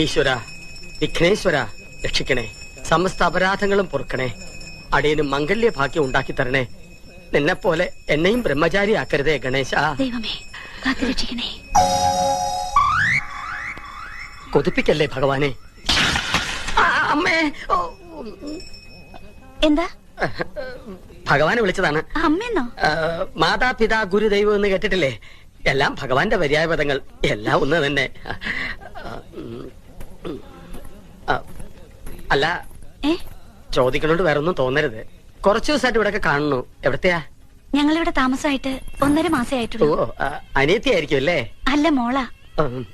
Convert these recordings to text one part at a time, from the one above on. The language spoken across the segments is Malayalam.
ഈശ്വര, വിഘ്നേശ്വര രക്ഷിക്കണേ, സമസ്ത അപരാധങ്ങളും പൊറുക്കണേ, അടിയന് മംഗല്യ ഭാഗ്യം ഉണ്ടാക്കി തരണേ. നിന്നെ പോലെ എന്നെയും ബ്രഹ്മചാരി ആക്കരുതേ ഗണേശ. കൊതിപ്പിക്കല്ലേ ഭഗവാനെ. അമ്മേ, എന്താ ഭഗവാനെ വിളിച്ചതാണ്. അമ്മയെന്നോ? മാതാപിതാ ഗുരുദൈവം എന്ന് കേട്ടിട്ടില്ലേ? എല്ലാം ഭഗവാന്റെ പര്യായ പദങ്ങൾ, എല്ലാം ഒന്ന് തന്നെ. അല്ല, ചോദിക്കണോണ്ട് വേറെ ഒന്നും തോന്നരുത്. കുറച്ചു ദിവസമായിട്ട് ഇവിടെ കാണുന്നു. എവിടത്തെയാ? ഞങ്ങളിവിടെ താമസമായിട്ട് 1.5 മാസേ ആയിട്ടുള്ളൂ. ഓ, അനിയത്തിയായിരിക്കും അല്ലേ? അല്ല, മോളാ.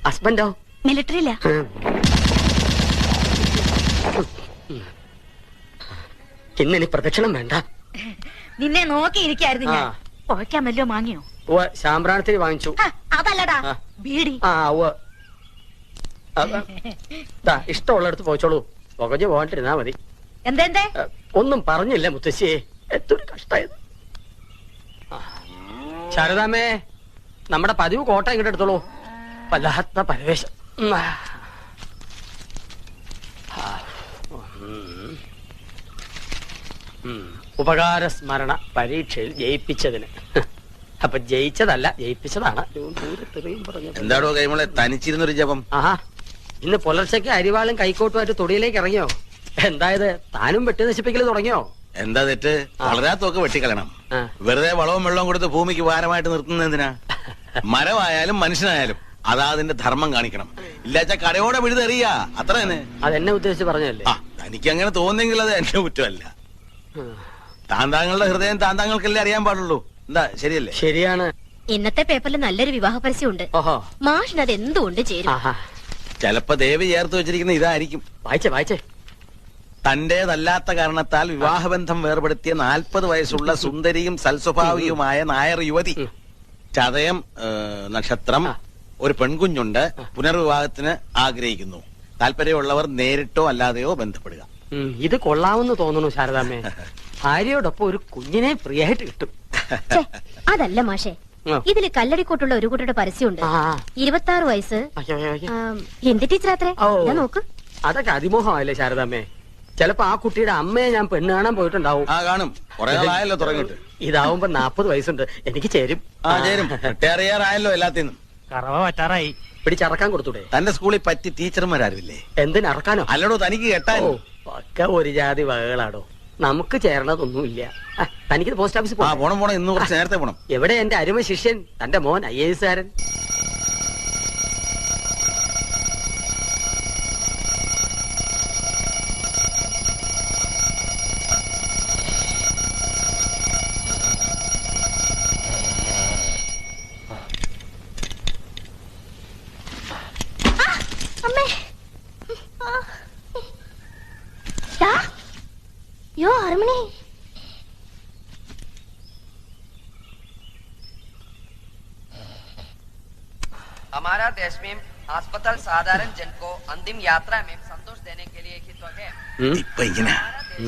ഹസ്ബൻഡോ? മിലിറ്ററിയില്ല. ഇന്നിനി പ്രദക്ഷിണം വേണ്ട. നിന്നെ നോക്കിയിരിക്കായിരുന്നു ഞാൻ. പുഴയ്ക്കാൻ വല്ലോ വാങ്ങിയോ? ശാമ്പ്രാണത്തിന് വാങ്ങിച്ചു. അതല്ലടാ, ബീഡി. ഇഷ്ടമുള്ളടത്ത് പോയിച്ചോളൂ, പുകഞ്ഞു പോകാണ്ടിരുന്നാ മതി. എന്തേ? ഒന്നും പറഞ്ഞില്ല മുത്തശ്ശിയെ, എത്തൊരു കഷ്ടായത്. ശാരദാമ്മേ, നമ്മുടെ പതിവ് കോട്ട ഇങ്ങോട്ട് എടുത്തോളൂ. വല്ലാത്ത പരവേശം. ഉപകാര സ്മരണ പരീക്ഷയിൽ ജയിപ്പിച്ചതിന്. അപ്പൊ ജയിച്ചതല്ല, ജയിപ്പിച്ചതാണ്. എന്താടോ കൈമളെ തനിച്ചിരുന്നൊരു ജപം? ആഹാ, ഇന്ന് പുലർച്ചയ്ക്ക് അരിവാളും കൈക്കോട്ടുമായിട്ട് തൊടിയിലേക്ക് ഇറങ്ങിയോ? എന്തായത്, താനും വെട്ടി നശിപ്പിക്കൽ തുടങ്ങിയോ? എന്താ തെറ്റ്? വളരാത്തൊക്കെ വെട്ടിക്കളയണം. വെറുതെ വളവും വെള്ളവും കൊടുത്ത് ഭൂമിക്ക് ഭാരമായിട്ട് നിർത്തുന്നത് എന്തിനാ? മരമായാലും മനുഷ്യനായാലും അതാ അതിന്റെ ധർമ്മം കാണിക്കണം. ഇല്ലാച്ച കടയോടെ വിഴുതെറിയ, അത്ര തന്നെ. അതെന്നെ ഉദ്ദേശിച്ച് പറഞ്ഞല്ലേ? തനിക്ക് അങ്ങനെ തോന്നുന്നെങ്കിൽ അത് എന്റെ കുറ്റമല്ല. താന്താങ്ങളുടെ ഹൃദയം താന്താങ്ങൾക്കല്ലേ അറിയാൻ പാടുള്ളൂ. എന്താ, ശരിയല്ലേ? ശരിയാണ്. ഇന്നത്തെ പേപ്പറിൽ നല്ലൊരു വിവാഹ പരസ്യമുണ്ട്. മാഷിന് അത് എന്തുകൊണ്ട് ചേരും? ചിലപ്പോ ദേവി ചേർത്ത് വെച്ചിരിക്കുന്ന ഇതായിരിക്കും. വായിച്ചേ. തന്റേതല്ലാത്ത കാരണത്താൽ വിവാഹബന്ധം വേർപെടുത്തിയ 40 വയസ്സുള്ള സുന്ദരിയും സൽസ്വഭാവിയുമായ നായർ യുവതി. ചതയം നക്ഷത്രം, ഒരു പെൺകുഞ്ഞുണ്ട്. പുനർവിവാഹത്തിന് ആഗ്രഹിക്കുന്നു. താല്പര്യമുള്ളവർ നേരിട്ടോ അല്ലാതെയോ ബന്ധപ്പെടുക. ഇത് കൊള്ളാമെന്ന് തോന്നുന്നു ശാരദാമ്മേ. ഭാര്യയോടൊപ്പം ഒരു കുഞ്ഞിനെ ഫ്രീ ആയിട്ട് കിട്ടും. അതല്ല മാഷേ, ഇതില് കല്ലടിക്കോട്ടുള്ള ഒരു കുട്ടിയുടെ പരസ്യമുണ്ട്. 26 വയസ്സ്. എന്റെ ടീച്ചറാത്രേ. നോക്ക്. അതൊക്കെ അതിമോഹമായില്ലേ ശാരദാമ്മേ? ചിലപ്പോ ആ കുട്ടിയുടെ അമ്മയെ ഞാൻ പെണ്ണ് കാണാൻ പോയിട്ടുണ്ടാവും. കാണും. തുടങ്ങിട്ട് ഇതാവുമ്പോ 40 വയസ്സുണ്ട്. എനിക്ക് ചേരും. അറിയാറായല്ലോ എല്ലാത്തിനും. കറവ പറ്റാറായി. പിടിച്ചറക്കാൻ കൊടുത്തൂടെ? തന്റെ സ്കൂളിൽ പറ്റി ടീച്ചർമാരാരില്ലേ? എന്തിനറക്കാനോ? അല്ലടോ, തനിക്ക് കേട്ടാലോ? ഒക്കെ ഒരു ജാതി വകകളാടോ. നമുക്ക് ചേരണതൊന്നുമില്ല. തനിക്ക് പോസ്റ്റ് ഓഫീസിൽ പോണം. ഇന്ന് കുറച്ച് നേരത്തെ പോണം. എവിടെ എന്റെ അരുമ ശിഷ്യൻ, തന്റെ മോൻ IAS കാരൻ? हमारा देश में अस्पताल साधारण जन को अंतिम यात्रा में संतोष देने के लिए ही तो है. ഇപ്പൊ ഇങ്ങനെ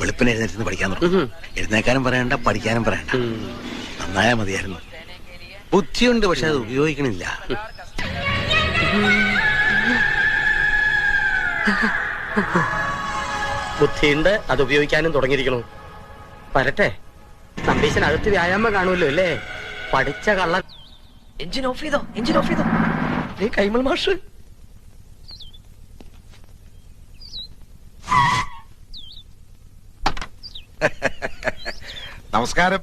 വെളുപ്പിന് എഴുന്നേറ്റ് പഠിക്കാൻ തുടങ്ങും. എഴുന്നേക്കാനും പറയണ്ട, പഠിക്കാനും പറയണ്ട. നന്നായാ മതിയായിരുന്നു. ബുദ്ധിയുണ്ട്, പക്ഷെ അത് ഉപയോഗിക്കണില്ല. ബുദ്ധിയുണ്ട്, അത് ഉപയോഗിക്കാനും തുടങ്ങിയിരിക്കണു. വരട്ടെ. നമ്പീശനകത്ത് വ്യായാമം കാണുമല്ലോ അല്ലേ? പഠിച്ച കള്ള. എഞ്ചിൻ ഓഫ് ചെയ്തോ. കൈമൾ മാഷ്. നമസ്കാരം.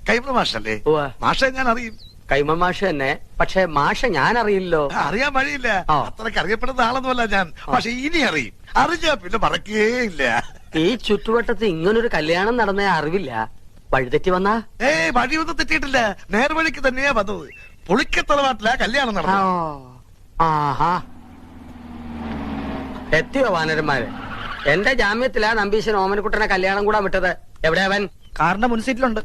കൈമൾ മാഷല്ലേ? മാഷെ ഞാൻ അറിയും. കൈമൾ മാഷ് തന്നെ. പക്ഷെ മാഷ ഞാൻ അറിയില്ലോ. അറിയാൻ വഴിയില്ല. അത്രക്ക് അറിയപ്പെടുന്ന ആളൊന്നുമല്ല ഞാൻ. പക്ഷെ ഇനി അറിയും. അറിഞ്ഞാ പിന്നെ മറക്കേയില്ല. ഈ ചുറ്റുവട്ടത്ത് ഇങ്ങനൊരു കല്യാണം നടന്ന അറിവില്ല. വഴിതെറ്റി വന്നാ? വഴിയൊന്നും തെറ്റിയിട്ടില്ല. നേർവഴിക്ക് തന്നെയാ വന്നത്. പുളിക്കത്തറവാട്ടിലാ കല്യാണം നടന്നു. ആഹാ, എത്തിയോ വാനരന്മാര്? എന്റെ ജാമ്യത്തിലാ നമ്പീശൻ ഓമനക്കുട്ടനെ കല്യാണം കൂടാൻ വിട്ടത്. എവിടെയാ അവൻ? കാറിന്റെ മുൻസീറ്റിലുണ്ട്.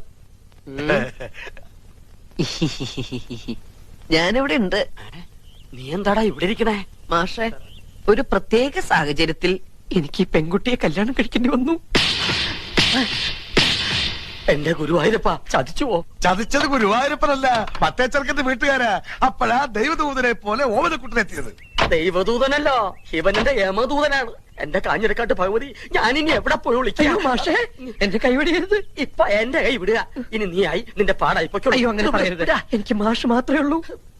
ഞാനിവിടെ ഉണ്ട്. നീ എന്താടാ ഇവിടെ ഇരിക്കണേ? മാഷെ, ഒരു പ്രത്യേക സാഹചര്യത്തിൽ എനിക്ക് പെൺകുട്ടിയെ കല്യാണം കഴിക്കേണ്ടി വന്നു. എന്റെ ഗുരുവായൂരപ്പ, ചതിച്ചുവോ? ചതിച്ചത് ഗുരുവായൂരപ്പനല്ല, മറ്റേ ചെറുക്കന്റെ വീട്ടുകാരാ. അപ്പോഴാ ദൈവദൂതനെ പോലെ ഓമനക്കുട്ടനെത്തിയത്. ദൈവദൂതനല്ലോ, ശിവനന്റെ യമദൂതനാണ് എന്റെ കാഞ്ഞിരക്കാട്ട് ഭഗവതി. ഞാനിനി എവിടെ പോയി വിളിക്കാം? മാഷേ, എന്റെ കൈ വിടരുത്. ഇപ്പൊ എന്റെ കൈ വിടുക. ഇനി നീ ആയി നിന്റെ പാടായി പൊയ്ക്കോളൂ. അയ്യോ, അങ്ങനെ പറയരുത്. എനിക്ക് മാഷ് മാത്രമേ ഉള്ളൂ.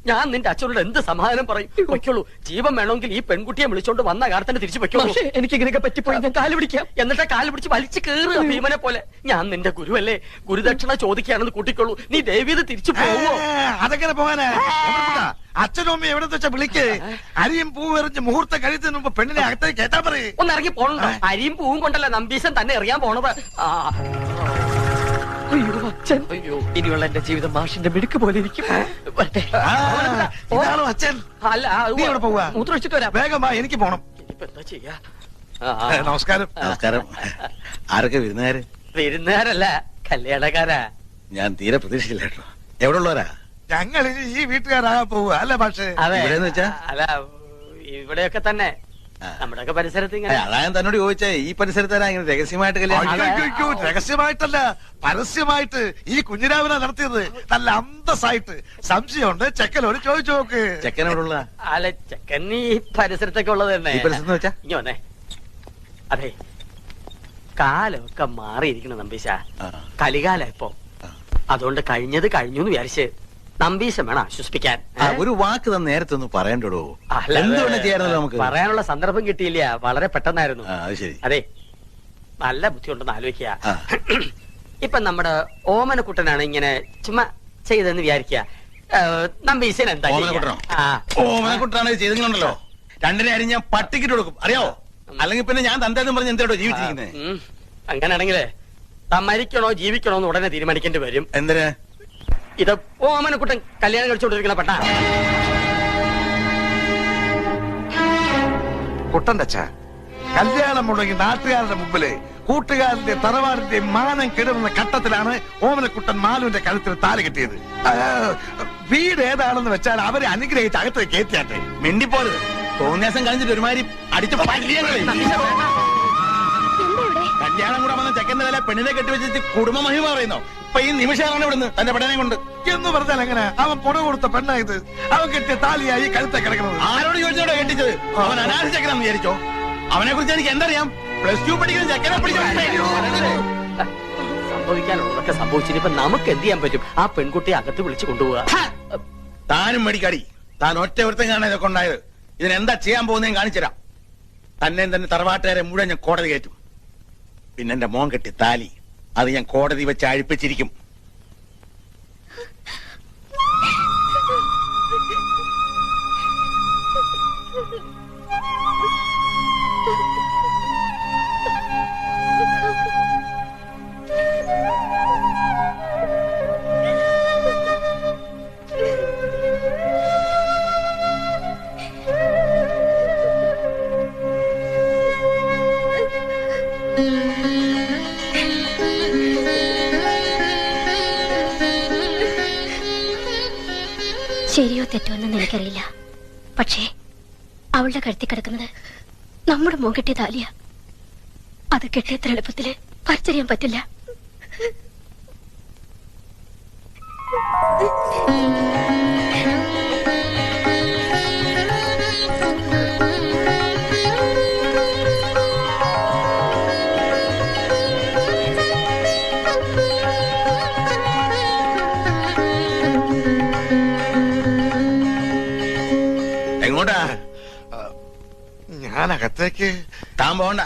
ഞാൻ നിന്റെ അച്ഛനോട് എന്ത് സമാധാനം പറയും? പൊയ്ക്കോളൂ. ജീവൻ വേണമെങ്കിൽ ഈ പെൺകുട്ടിയെ വിളിച്ചോണ്ട് വന്ന കാലത്തന്നെ തിരിച്ചു പൊയ്ക്കോളൂ. എനിക്ക് ഇങ്ങനെയൊക്കെ പറ്റിപ്പോയി ഞാൻ കാല് പിടിക്കാം. എന്നിട്ട് കാല് പിടിച്ച് വലിച്ചു കേറുക ഭീമനെ പോലെ. ഞാൻ നിന്റെ ഗുരുവല്ലേ, ഗുരുദക്ഷിണ ചോദിക്കുകയാണെന്ന് കൂട്ടിക്കോളൂ. നീ ദേവീത് തിരിച്ചു പോവോ? അതെങ്ങനെ പോകാനാ? അച്ഛനും അമ്മയും എവിടെ വെച്ചാ വിളിക്ക്. അരിയും പൂവും എറിഞ്ഞ് മുഹൂർത്തം കഴിയുന്നതിന് മുമ്പ് പെണ്ണിനെ അകത്തേക്ക് കേട്ടാ പറയേ. ഒന്ന് ഇറങ്ങി പോണോ? അരിയും പൂവും കൊണ്ടല്ല നമ്പീശൻ തന്നെ എറിയാൻ പോണത്. അയ്യോ അച്ഛൻ, അയ്യോ ഇനിയുള്ള എന്റെ ജീവിതം മാഷിന്റെ മിടുക്ക് പോലെ ഇരിക്കും. ഇതാണോ അച്ഛൻ? അല്ല, നീ എവിടെ പോവാ? മൂത്രമൊഴിച്ചിട്ട് വരാം. വേഗം വാ, എനിക്ക് പോണം. ഇനിയിപ്പോ എന്താ ചെയ്യാ? നമസ്കാരം. നമസ്കാരം. ആരൊക്കെ വിരുന്നുകാര്? വിരുന്നുകാരല്ല, കല്യാണക്കാരാ. ഞാൻ തീരെ പ്രതീക്ഷിച്ചില്ല കേട്ടോ. എവിടെ ഉള്ളവരാ? ഞങ്ങൾ ഇനി ഈ വീട്ടുകാരാകാൻ പോവുക അല്ലേ പക്ഷേ? അതെ, ഇവിടെന്ന് വെച്ചാ? അല്ല ഇവിടെയൊക്കെ തന്നെ നമ്മുടെയൊക്കെ പരിസരത്ത് ഇങ്ങനെ. അതാ ഞാൻ തന്നോട് ചോദിച്ചേ, ഈ പരിസരത്താരാ ഇങ്ങനെ രഹസ്യമായിട്ട് കല്യാണം? അയ്യോ, രഹസ്യമായിട്ടല്ല, പരസ്യമായിട്ട് ഈ കുഞ്ഞിരാവിനെ നടത്തിയത്. നല്ല അന്തസ്സായിട്ട്. സംശയമുണ്ട്, ചെക്കനോട് ചോദിച്ചു നോക്ക്. ചെക്കൻ എവിടെ ഉള്ള? അല്ല, ചെക്കൻ ഈ പരിസരത്തൊക്കെ ഉള്ളത് തന്നെ. ഈ പരിസരത്ത് വെച്ചാ? ഇനി വന്നേ. അതെ, കാലമൊക്കെ മാറിയിരിക്കണം നമ്പീശ. കലികാല ഇപ്പൊ. അതുകൊണ്ട് കഴിഞ്ഞത് കഴിഞ്ഞു എന്ന് വിചാരിച്ച് നമ്പീശം വേണം ആശ്വസിപ്പിക്കാൻ. ഒരു വാക്ക് തന്നെ നേരത്തെ ഒന്ന് പറയണ്ടോ? അല്ല, എന്തുകൊണ്ട് ചെയ്യാറുണ്ടല്ലോ നമുക്ക്? പറയാനുള്ള സന്ദർഭം കിട്ടിയില്ല, വളരെ പെട്ടെന്നായിരുന്നു. അത് ശരി. അതെ, നല്ല ബുദ്ധിയുണ്ടെന്ന് ആലോചിക്കുക. ഇപ്പൊ നമ്മുടെ ഓമനക്കുട്ടനാണ് ഇങ്ങനെ ചുമ്മാ ചെയ്തെന്ന് വിചാരിക്കുക. നമ്പീശൻ എന്താ? ഓമനക്കുട്ടനാണ് ചെയ്തെങ്കിലുണ്ടല്ലോ, രണ്ടിനെ അരി ഞാൻ പട്ടിക്കിട്ട് കൊടുക്കും, അറിയാവോ? അല്ലെങ്കിൽ പിന്നെ ഞാൻ തന്തേന്നും പറഞ്ഞ് എന്തോ ജീവിച്ചിരിക്കുന്നത്. അങ്ങനെയാണെങ്കിലേ മരിക്കണോ ജീവിക്കണോ എന്ന് ഉടനെ തീരുമാനിക്കേണ്ടി വരും. എന്തിന്? ഇത് ഓമനക്കുട്ടൻ കല്യാണം കഴിച്ചുകൊണ്ടിരിക്കണ പെട്ട കുട്ടന്റെ അച്ഛ, കല്യാണം മുടങ്ങി നാട്ടുകാരുടെ മുമ്പില് കൂട്ടുകാരന്റെ തറവാടിന്റെ മാനം കെടുന്ന ഘട്ടത്തിലാണ് ഓമനക്കുട്ടൻ മാലുവിന്റെ കഴുത്തിൽ താലി കെട്ടിയത്. വീട് ഏതാണെന്ന് വെച്ചാൽ അവരെ അനുഗ്രഹിച്ച് അകത്ത് കയറ്റിയാട്ടെ. മിണ്ടിപ്പോരുത്. തോന്നിയാസം കഴിഞ്ഞിട്ട് ഒരുമാതിരി അടിച്ച് കല്യാണം കൂടെ വന്ന ചെക്കന്റെ വില പെണ്ണിനെ കെട്ടിവെച്ചിട്ട് കുടുംബ മഹിമ പറയുന്നോ? ഇപ്പൊ ഈ നിമിഷമാണ് ഇവിടുന്ന് തന്റെ പെണ്ണനെ കൊണ്ട് എന്ന് പറഞ്ഞാൽ എങ്ങനെ? അവൻ പുറ കൊടുത്ത പെണ്ണായത്. അവൻ കെട്ടിയ താലിയായി കഴുത്തെ കിടക്കുന്നത്. ആരോട് ചോദിച്ചോടെ കെട്ടിച്ചത്? അവൻ അനാഥ ചെക്കനാന്ന് വിചാരിച്ചോ? അവനെ കുറിച്ച് എനിക്ക് എന്തറിയാം? +2 പഠിക്കുന്ന ചെക്കനെ സംഭവിക്കാനുള്ളതൊക്കെ സംഭവിച്ചിട്ട് ഇപ്പൊ നമുക്ക് എന്ത് ചെയ്യാൻ പറ്റും? ആ പെൺകുട്ടിയെ അകത്ത് വിളിച്ചു കൊണ്ടുപോവുക. താനും മേടിക്കാടി. താൻ ഒറ്റ ഒരുത്തം കാണാൻ ഇതൊക്കെ ഉണ്ടായത്. ഇതിനെന്താ ചെയ്യാൻ പോകുന്നതെന്ന് കാണിച്ചുതരാം. തന്നെ തന്നെ തറവാട്ടുകാരെ മുഴുവൻ ഞാൻ കോടതി കയറ്റും. പിന്നെ എന്റെ മോൻ കെട്ടി താലി അത് ഞാൻ കോടതി വെച്ച് അഴിപ്പിച്ചിരിക്കും. ശരിയോ തെറ്റോ എന്ന് എനിക്കറിയില്ല. പക്ഷേ അവളുടെ കഴുത്തി കിടക്കുന്നത് നമ്മുടെ മോൻ കെട്ടിയ താലിയ. അത് കെട്ടിയത്ര എളുപ്പത്തില് പറിച്ചറിയാൻ പറ്റില്ല. എങ്ങോട്ടാ? ഞാൻ അകത്തേക്ക്. താൻ പോണ്ട.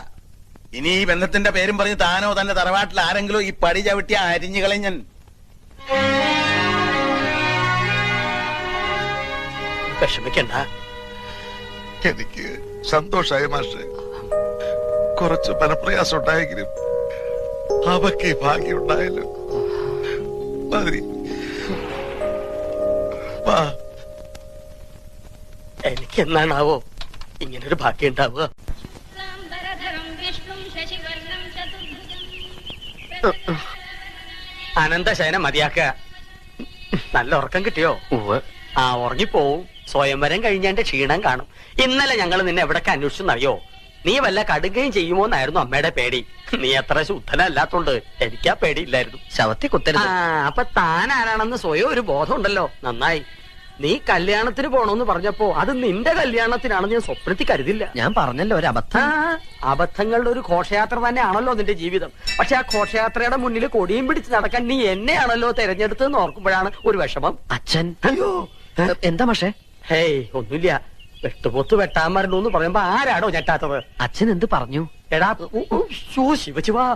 ഇനി ഈ ബന്ധത്തിന്റെ പേരും പറഞ്ഞ് താനോ തന്റെ തറവാട്ടിൽ ആരെങ്കിലും ഈ പടി ചവിട്ടിയ അരിഞ്ഞു കളഞ്ഞൻ. വിഷമിക്കണ്ട. എനിക്ക് സന്തോഷായി മാഷെ. കുറച്ച് മനപ്രയാസം ഉണ്ടായെങ്കിലും അവക്ക് ഭാഗ്യം ഉണ്ടായല്ലോ. മതി. എനിക്ക് എന്നാണാവോ ഇങ്ങനൊരു ഭാഗ്യം ഉണ്ടാവുക? അനന്തശയനം മതിയാക്ക. നല്ല ഉറക്കം കിട്ടിയോ? ഉറങ്ങിപ്പോവും. സ്വയംവരം കഴിഞ്ഞാന്റെ ക്ഷീണം കാണും. ഇന്നലെ ഞങ്ങൾ നിന്നെ എവിടൊക്കെ അന്വേഷിച്ചെന്നറിയോ? നീ വല്ല കടുകയും ചെയ്യുമോന്നായിരുന്നു അമ്മയുടെ പേടി. നീ അത്ര ശുദ്ധനല്ലാത്തോണ്ട് എനിക്കാ പേടിയില്ലായിരുന്നു. ശവത്തി കുത്തരുത്. അപ്പൊ താൻ ആരാണെന്ന് സ്വയം ഒരു ബോധം ഉണ്ടല്ലോ. നന്നായി. നീ കല്യാണത്തിന് പോണോന്ന് പറഞ്ഞപ്പോ അത് നിന്റെ കല്യാണത്തിനാണെന്ന് ഞാൻ സ്വപ്നത്തിൽ കരുതില്ല. ഞാൻ പറഞ്ഞല്ലോ ഒരു അബദ്ധം. അബദ്ധങ്ങളുടെ ഒരു ഘോഷയാത്ര തന്നെയാണല്ലോ നിന്റെ ജീവിതം. പക്ഷെ ആ ഘോഷയാത്രയുടെ മുന്നിൽ കൊടിയും പിടിച്ച് നടക്കാൻ നീ എന്നെയാണല്ലോ തെരഞ്ഞെടുത്തെന്ന് ഓർക്കുമ്പോഴാണ് ഒരു വിഷമം. അച്ഛൻ അയ്യോ എന്താ മാഷേ? ഹേയ് ഒന്നുമില്ല. വെട്ടുപൊത്ത് വെട്ടാൻ മരണു എന്ന് പറയുമ്പോ ആരാടോ ഞെട്ടാത്തത്? അച്ഛൻ എന്ത് പറഞ്ഞു? എടാ ശിവശിവാ,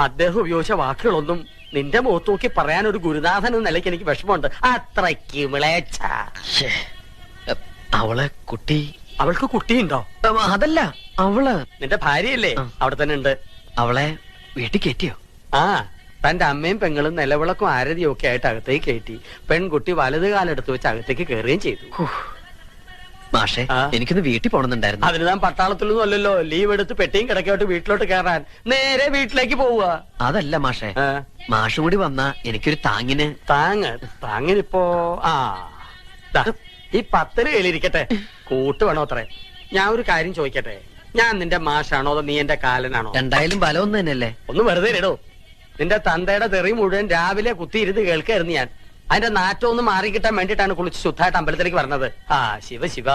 അദ്ദേഹം ഉപയോഗിച്ച വാക്കുകളൊന്നും നിന്റെ മുഖത്ത് നോക്കി പറയാൻ ഒരു ഗുരുനാഥൻ എന്ന നിലയ്ക്ക് എനിക്ക് വിഷമമുണ്ട്. അത്രയ്ക്ക് വിളേച്ച. ശ്ശേ, അവളെ കുട്ടി. അവൾക്ക് കുട്ടിയുണ്ടോ? അതല്ല, അവള് നിന്റെ ഭാര്യയല്ലേ? അവിടെ തന്നെ ഉണ്ട്. അവളെ വീട്ടിൽ കയറ്റിയോ? ആ, തന്റെ അമ്മയും പെങ്ങളും നിലവിളക്കും ആരതിയും ഒക്കെ ആയിട്ട് അകത്തേക്ക് കയറ്റി. പെൺകുട്ടി വലത് കാലെടുത്ത് വെച്ച് അകത്തേക്ക് കയറുകയും ചെയ്തു. മാഷേ, എനിക്കൊന്ന് വീട്ടിൽ പോണെന്നുണ്ടായിരുന്നു. അതിന് താൻ പട്ടാളത്തിലൊന്നും അല്ലല്ലോ. ലീവ് എടുത്ത് പെട്ടിയും കിടക്കോട്ട് വീട്ടിലോട്ട് കയറാൻ നേരെ വീട്ടിലേക്ക് പോവുക. അതല്ല മാഷേ, മാഷും കൂടി വന്നാ എനിക്കൊരു താങ്ങിന്. താങ്ങിനിപ്പോ ഈ 10 കയ്യിലിരിക്കട്ടെ. കൂട്ട് വേണോ അത്രേ? ഞാൻ ഒരു കാര്യം ചോദിക്കട്ടെ, ഞാൻ നിന്റെ മാഷാണോ അതോ നീ എന്റെ കാലനാണോ? രണ്ടായാലും ബലം ഒന്ന് തന്നെയല്ലേ? ഒന്ന് വെറുതെ ഇടോ. നിന്റെ തന്തയുടെ തെറി മുഴുവൻ രാവിലെ കുത്തിയിരുന്ന് കേൾക്കായിരുന്നു ഞാൻ. അതിന്റെ നാറ്റം ഒന്ന് മാറിക്കിട്ടാൻ വേണ്ടിട്ടാണ് കുളിച്ച് ശുദ്ധമായിട്ട് അമ്പലത്തിലേക്ക് പറഞ്ഞത്. ആ ശിവ ശിവ.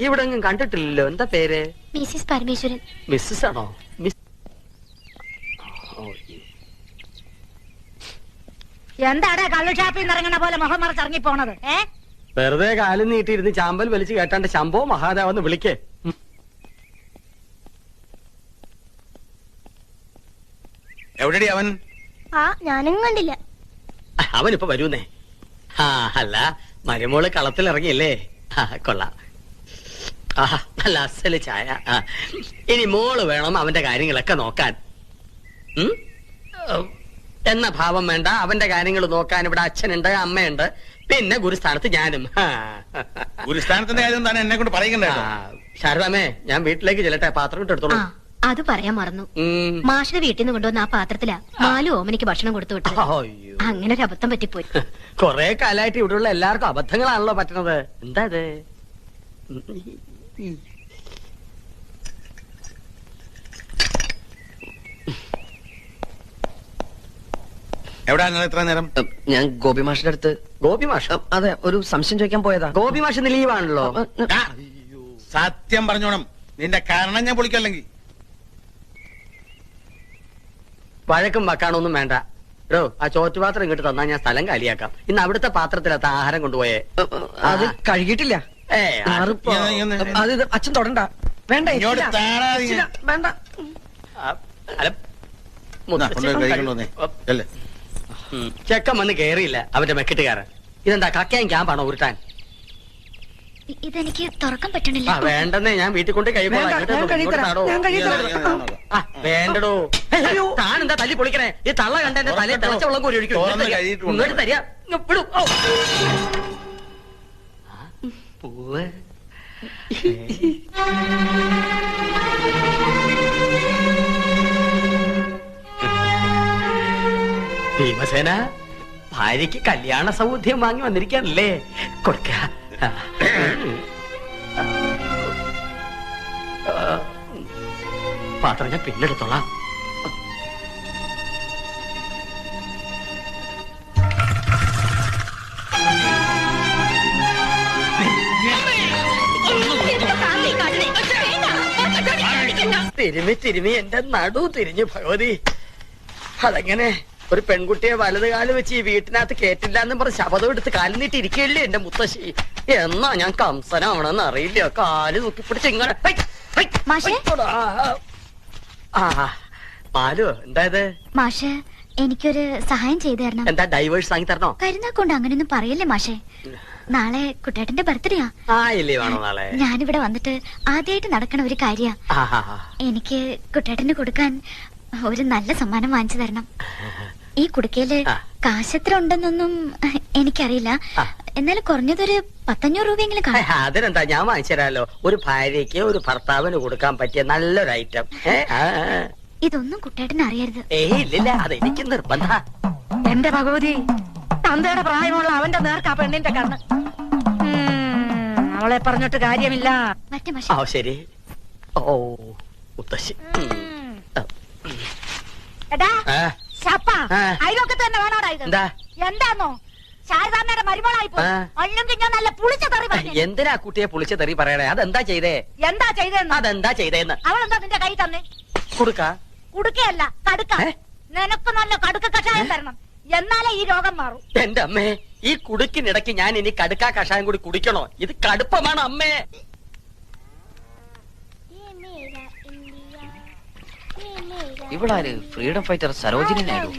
ഇവിടെ ഒന്നും കണ്ടിട്ടില്ലല്ലോ. എന്താ പേര്? മിസ്സിസ് പരമേശ്വരൻ. മിസ്സസ് ആണോ? എന്താടാ കള്ളുഷാപ്പിൽ നിന്ന് ഇറങ്ങണ പോലെ മുഖം മറച്ചിറങ്ങി പോണത്? വെറുതെ കാലും നീട്ടിയിരുന്ന് ചാമ്പൽ വലിച്ചു കേട്ടാണ്ട് ശംഭോ മഹാദേവെന്ന് വിളിക്കേ. എവിടെടി അവൻ? ഞാനും കണ്ടില്ല. അവനിപ്പോ വരൂന്നേ. അല്ല, മരുമോള് കളത്തിലിറങ്ങിയല്ലേ? കൊള്ളാം. നല്ല അസല് ചായ. ഇനി മോള് വേണം അവന്റെ കാര്യങ്ങളൊക്കെ നോക്കാൻ. എന്ന ഭാവം വേണ്ട. അവന്റെ കാര്യങ്ങൾ നോക്കാൻ ഇവിടെ അച്ഛനുണ്ട്, അമ്മയുണ്ട്, പിന്നെ ഗുരുസ്ഥാനത്ത് ഞാനും. ഗുരുസ്ഥാനത്തിന്റെ കാര്യം തന്നെ എന്നെ കൊണ്ട് പറയണ്ടേ? ശാരദാമേ, ഞാൻ വീട്ടിലേക്ക് ചെല്ലട്ടെ. പാത്രം ഇട്ടെടുത്തോളൂ. അത് പറയാൻ മറന്നു. മാഷിന്റെ വീട്ടിൽ നിന്ന് കൊണ്ടുവന്ന ആ പാത്രത്തിലാ മാലു ഓമനിക്ക് ഭക്ഷണം കൊടുത്തു വിട്ടത്. അങ്ങനെ ഒരു അബദ്ധം പറ്റിപ്പോയി. കൊറേ കാലായിട്ട് ഇവിടെയുള്ള എല്ലാവർക്കും അബദ്ധങ്ങളാണല്ലോ പറ്റുന്നത്. എന്താ ഇത്? എവിടാ ഇത്ര നേരം? ഞാൻ ഗോപി മാഷിന്റെ അടുത്ത്. ഗോപി മാഷ്? അതെ, ഒരു സംശയം ചോദിക്കാൻ പോയതാ. ഗോപി മാഷിന് ലീവാണല്ലോ. സത്യം പറഞ്ഞോണം, നിന്റെ കാരണം ഞാൻ പൊളിക്കല്ലെങ്കിൽ. വഴക്കും വക്കാണൊന്നും വേണ്ട. എടോ, ആ ചോറ്റുപാത്രം ഇങ്ങോട്ട് തന്നാ ഞാൻ സ്ഥലം കാലിയാക്കാം. ഇന്ന് അവിടുത്തെ പാത്രത്തിലത്ത ആഹാരം കൊണ്ടുപോയേ. അത് കഴുകിയിട്ടില്ല. അത് അച്ഛൻ തൊടണ്ട. വേണ്ട, വേണ്ട. ചെക്കൻ വന്ന് കേറിയില്ല അവന്റെ മെക്കിട്ടുകാരൻ. ഇതെന്താ കക്കയും ക്യാമ്പാണോ ഉരുട്ടാൻ? ഇതെനിക്ക് തുറക്കാൻ പറ്റണില്ല. വേണ്ടെന്നേ, ഞാൻ വീട്ടിൽ കൊണ്ട് വേണ്ടടോ. താനെന്താ തല്ലി പൊളിക്കണേ? ഈ തള്ള കണ്ട എന്റെ തലയിൽ തിളച്ച വെള്ളം കോരി ഒഴിക്കും. ഇങ്ങോട്ട് തരിക. പൂവ് ഭീമസേന, ഭാര്യക്ക് കല്യാണ സൗദ്യം വാങ്ങി വന്നിരിക്കാനല്ലേ? കൊടുക്ക. പാത്രം ഞാൻ പിന്നെടുത്തോളാം. തിരുമി എന്റെ നടു തിരിഞ്ഞു ഭഗവതി. അതെങ്ങനെ ഒരു പെൺകുട്ടിയെ വലത് കാല് വെച്ച് ഈ വീട്ടിനകത്ത് കേട്ടില്ല എന്നും പറഞ്ഞ് ശപഥം എടുത്ത് കാലിൽ നീട്ടി ഇരിക്കുകയല്ലേ എന്റെ മുത്തശ്ശി. എന്നാ ഞാൻ കംസനാവണമെന്ന് അറിയില്ല. കാല് നോക്കിപ്പിടിച്ച് ഇങ്ങനെ. മാലു, എന്തായത്? മാഷ്, എനിക്കൊരു സഹായം ചെയ്തു തരണം. എന്താ, ഡൈവേഴ്സ് വാങ്ങി തരണോ? കരുനാക്കൊണ്ട് അങ്ങനെയൊന്നും പറയല്ലേ മാഷേ. നാളെ കുട്ടേട്ടന്റെ ബർത്ത്ഡേയാ. ഇല്ലേ വേണോ നാളെ? ഞാനിവിടെ വന്നിട്ട് ആദ്യമായിട്ട് നടക്കണ ഒരു കാര്യ. എനിക്ക് കുട്ടേട്ടന് കൊടുക്കാൻ ഒരു നല്ല സമ്മാനം വാങ്ങിച്ചു തരണം. ഈ കുടുക്കയില് കാശെത്ര ഉണ്ടെന്നൊന്നും എനിക്കറിയില്ല. എന്നാലും കുറഞ്ഞതൊരു 500 രൂപയെങ്കിലും കാണും. അതിനെന്താ, ഞാൻ വാങ്ങിച്ചു തരാമല്ലോ. ഒരു ഭാര്യയ്ക്ക് ഒരു ഭർത്താവിന് കൊടുക്കാൻ പറ്റിയ നല്ലൊരു ഐറ്റം. ഇതൊന്നും കുട്ടേട്ടന് അറിയരുത്. ഇല്ലില്ല, അതെനിക്ക് നിർബന്ധ. എന്റെ ഭഗവതി, തന്തയുടെ പ്രായമുള്ള അവന്റെ നേർക്കാ പെണ്ണിന്റെ കണ്ണ്. അവളെ പറഞ്ഞിട്ട് കാര്യമില്ല. ശരി. ഓ മുത്തശ്ശി. അയലൊക്കെ തന്നെ വേണോടാ ഇത്? എന്താന്നോ ശാരദാമ്മയുടെ മരുമോളായി പോയി. അല്ലെങ്കിൽ ഞാൻ നല്ല പുളിച്ച തെറി പറഞ്ഞു. എന്തിനാ കുട്ടിയെ പുളിച്ച തെറി പറയണേ? അതെന്താ ചെയ്തേ? എന്താ ചെയ്തെന്ന്? അതെന്താ ചെയ്തേന്ന്? അവളെന്താ നിന്റെ കൈ തന്നെ? കൊടുക്ക. കുടുക്കയല്ല, കടുക്ക. നിനക്ക് നല്ല കടുക്ക കഷായം തരണം, എന്നാലേ ഈ രോഗം മാറും. എന്റെ അമ്മേ, ഈ കുടുക്കിനിടയ്ക്ക് ഞാൻ ഇനി കടുക്കാ കഷായം കൂടി കുടിക്കണോ? ഇത് കടുപ്പമാണ് അമ്മേ. ഇവളാര്? Freedom fighter Sarojini Naidu.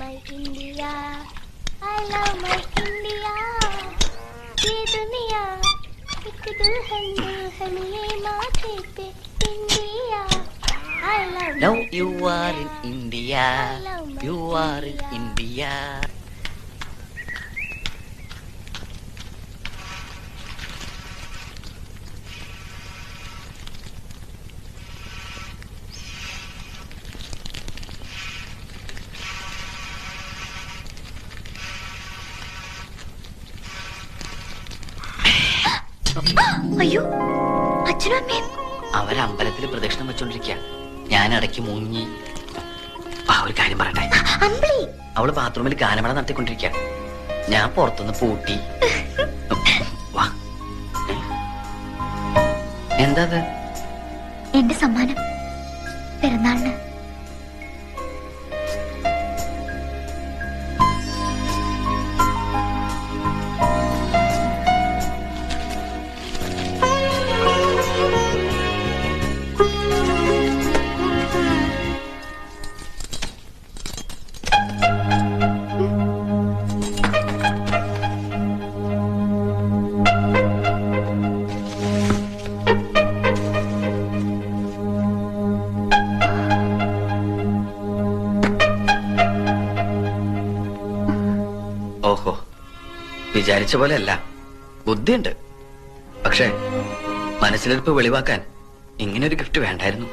Now you are in India, you are in India. അയ്യോ, അച്ഛനും അമ്മയും അവരമ്പലത്തിൽ പ്രദക്ഷിണം വെച്ചോണ്ടിരിക്കുക. ഞാൻ ഇടയ്ക്ക് മുങ്ങി. ഒരു കാര്യം പറയട്ടെ. അവള് ബാത്റൂമിൽ ഗാനമേള നടത്തിക്കൊണ്ടിരിക്കുക. ഞാൻ പുറത്തുനിന്ന് പൂട്ടി. വാ. എന്താ എന്റെ സമ്മാനം പിറന്നാളിന്. ഓഹോ, വിചാരിച്ച പോലെയല്ല, ബുദ്ധിയുണ്ട്. പക്ഷെ മനസ്സിലിരിപ്പ് വെളിവാക്കാൻ ഇങ്ങനൊരു ഗിഫ്റ്റ് വേണ്ടായിരുന്നു.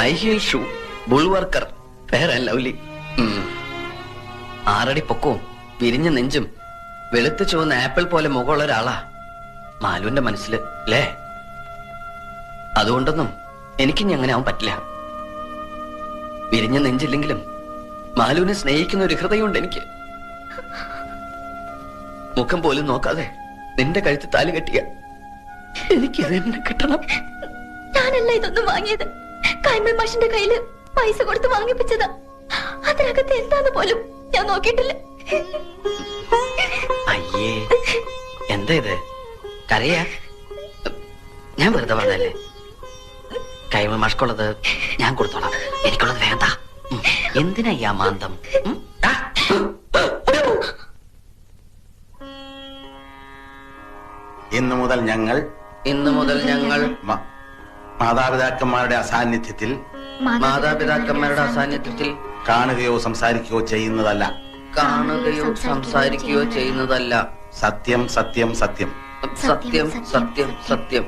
High heel shoe, Bullworker, Fair and Lovely. 6 അടി പൊക്കവും വിരിഞ്ഞ നെഞ്ചും വെളുത്ത് ചുവന്ന ആപ്പിൾ പോലെ മുഖമുള്ള ഒരാളാ മാലുവിന്റെ മനസ്സിൽ, അല്ലേ? അതുകൊണ്ടൊന്നും എനിക്കിനി അങ്ങനെ ആവാൻ പറ്റില്ല. വിരിഞ്ഞ നെഞ്ചില്ലെങ്കിലും മാലുവിനെ സ്നേഹിക്കുന്ന ഒരു ഹൃദയമുണ്ട് എനിക്ക്. മുഖം പോലും നോക്കാതെ നിന്റെ കഴുത്ത് താലി കെട്ടിയ എനിക്ക് തന്നെ കിട്ടണം. ഞാനല്ല ഇതൊന്നും വാങ്ങിയത്. കൈമൾ മാഷിന്റെ കയ്യില് പൈസ കൊടുത്ത് വാങ്ങിപ്പിച്ചതാ. അതിനകത്ത് എന്താന്ന് പോലും ഞാൻ നോക്കിയിട്ടില്ല. അയ്യേ, എന്താ ഇത്? കരയാ? ഞാൻ വെറുതെ പറഞ്ഞല്ലേ. കൈമൾ മാഷ്കുള്ളത് ഞാൻ കൊടുത്തോളാം, എനിക്കുള്ളത് വേണ്ട. എന്തിനാ ഈ അമാന്തം? ഇന്നു മുതൽ ഞങ്ങൾ മാതാപിതാക്കന്മാരുടെ അസാന്നിധ്യത്തിൽ കാണുകയോ സംസാരിക്കുകയോ ചെയ്യുന്നതല്ല. സത്യം സത്യം സത്യം സത്യം സത്യം സത്യം.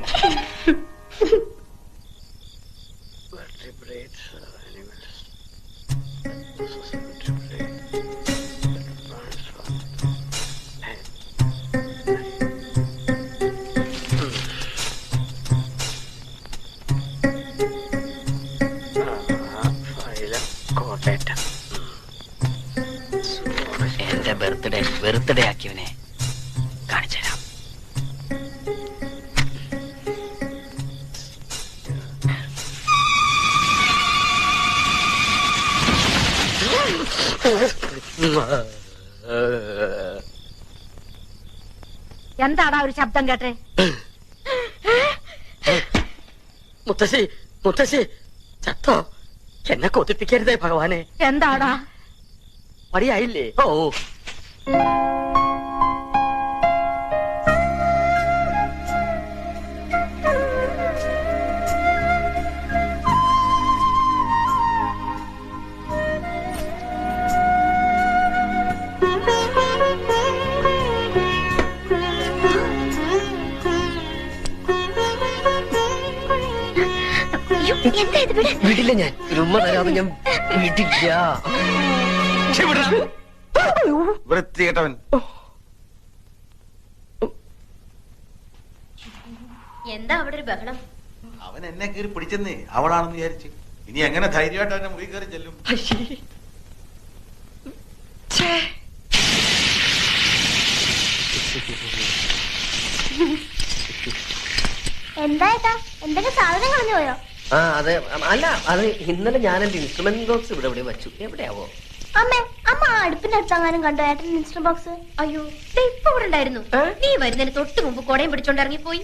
എന്റെ ബർത്ത്ഡേ ആക്കിയവനെ കാണിച്ചു തരാം. എന്താടാ ഒരു ശബ്ദം കേട്ടെ? മുത്തശ്ശി, മുത്തശ്ശി ചത്തോ? എന്നെ കൊതിപ്പിക്കരുതേ ഭഗവാനെ. എന്താടാ? മടിയായില്ലേ? ഓ, വിടില്ല ഞാൻ. ഉമ്മ തരാതെ ഞാൻ വിടില്ല. വൃത്തികെട്ടവൻ. എന്താ അവിടെ ഒരു ബഹളം? അവൻ എന്നെ കയറി പിടിച്ചെന്നേ, അവളാണെന്ന് വിചാരിച്ച്. ഇനി എങ്ങനെ ധൈര്യമായിട്ട് അവനെ മുറി കയറി ചെല്ലും? എന്താ എന്തെങ്കിലും സാധനം കളഞ്ഞു പോയോ? ആ അതെ, അല്ല അത് ഇന്നലെ ഞാൻ എന്റെ ഇൻസ്ട്രുമെന്റ് ബോക്സ് ഇവിടെ വെച്ചു. എവിടെയാവോ? അമ്മ അടുപ്പിന്റെ അടുത്തെങ്ങാനും കണ്ടോ ഏട്ടൻ ഇൻസ്ട്രുമെന്റ് ബോക്സ്? അയ്യോ ഇപ്പൊ ഇവിടെ ഉണ്ടായിരുന്നു. നീ വരുന്നതിന് തൊട്ട് മുമ്പ് കൊടയും പിടിച്ചോണ്ട് ഇറങ്ങിപ്പോയി.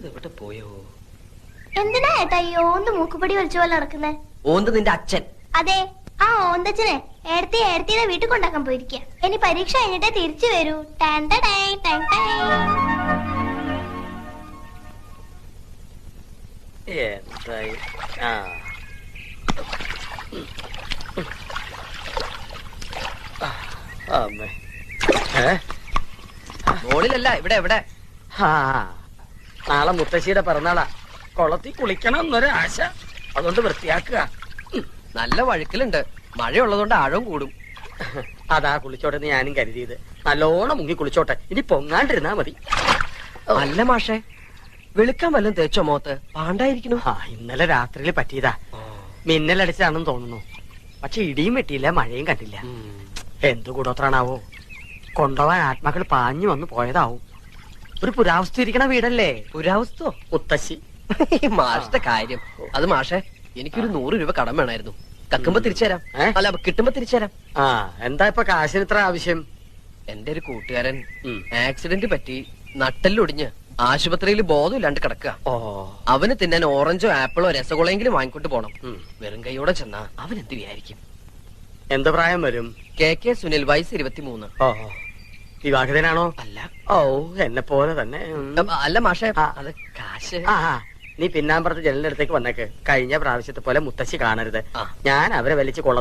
എവിടെ പോയോ? എന്തിനാ ഏട്ടാ ഈ ഓന്ത് മൂക്കുപടി വലിച്ച പോലെ നടക്കുന്നേ? ഓന്ത് നിന്റെ അച്ഛൻ. അതെ, ആ ഓന്തച്ഛനെ ഏടത്തിയുടെ വീട്ടിൽ കൊണ്ടാക്കാൻ പോയിരിക്കുക. ഇനി പരീക്ഷ കഴിഞ്ഞിട്ടേ തിരിച്ചു വരൂ. എന്തായി? അമ്മേ. മോളിലല്ല, ഇവിടെ എവിടെ? നാളെ മുത്തശ്ശിയുടെ പിറന്നാളാ. കുളത്തിൽ കുളിക്കണം എന്നൊരു ആശ. അതുകൊണ്ട് വൃത്തിയാക്കുക. നല്ല വഴുക്കലുണ്ട്. മഴയുള്ളതുകൊണ്ട് ആഴം കൂടും. അതാ കുളിച്ചോട്ടെ ഞാനും കരുതിയത്. നല്ലോണം മുങ്ങി കുളിച്ചോട്ടെ, ഇനി പൊങ്ങാണ്ടിരുന്നാ മതി. അല്ല മാഷേ, വെളുക്കാൻ വല്ലതും തേച്ചോ മോത്ത്? പാണ്ടായിരിക്കുന്നു. ഇന്നലെ രാത്രിയിൽ പറ്റിയതാ. മിന്നലടിച്ചാണെന്ന് തോന്നുന്നു. പക്ഷെ ഇടിയും വെട്ടിയില്ല, മഴയും കണ്ടില്ല. എന്തു കൂടോത്രാണാവോ? കൊണ്ടുപോവാൻ ആത്മാക്കൾ പാഞ്ഞു വന്ന് പോയതാവും. ഒരു പുരാവസ്തു ഇരിക്കണ വീടല്ലേ? പുരാവസ്തു? മുത്തശ്ശി. മാഷത്തെ കാര്യം അത്. മാഷേ, എനിക്കൊരു 100 രൂപ കടം വേണമായിരുന്നു. കക്കുമ്പോ തിരിച്ചുതരാം. അല്ല, കിട്ടുമ്പോ തിരിച്ചുതരാം. എന്താ ഇപ്പൊ കാശിന് ഇത്ര ആവശ്യം? എന്റെ ഒരു കൂട്ടുകാരൻ ആക്സിഡന്റ് പറ്റി നട്ടെല്ലൊടിഞ്ഞ് ആശുപത്രിയിൽ ബോധമില്ലാണ്ട് കിടക്കുക. അവന് തിന്നാൻ ഓറഞ്ചോ ആപ്പിളോ രസഗുളയെങ്കിലും വാങ്ങിക്കൊണ്ട് പോണം. വെറും കൈയോടെ ചെന്നാ അവൻ എന്ത് വിചാരിക്കും? എന്ത് പ്രായം വരും? KK സുനിൽ, വയസ്സ് 23. വിവാഹിതനാണോ? അല്ല. ഓ, എന്നെ പോലെ തന്നെ. അല്ല മാഷേ, അത് കാശ്. നീ പിന്നാമ്പുറത്ത് ജനലിന്റെ അടുത്തേക്ക് വന്നേക്ക്. കഴിഞ്ഞ പ്രാവശ്യത്തെ പോലെ മുത്തശ്ശി കാണരുത്. ഞാൻ അവരെ വലിച്ച് കൊള്ളത്തിൽ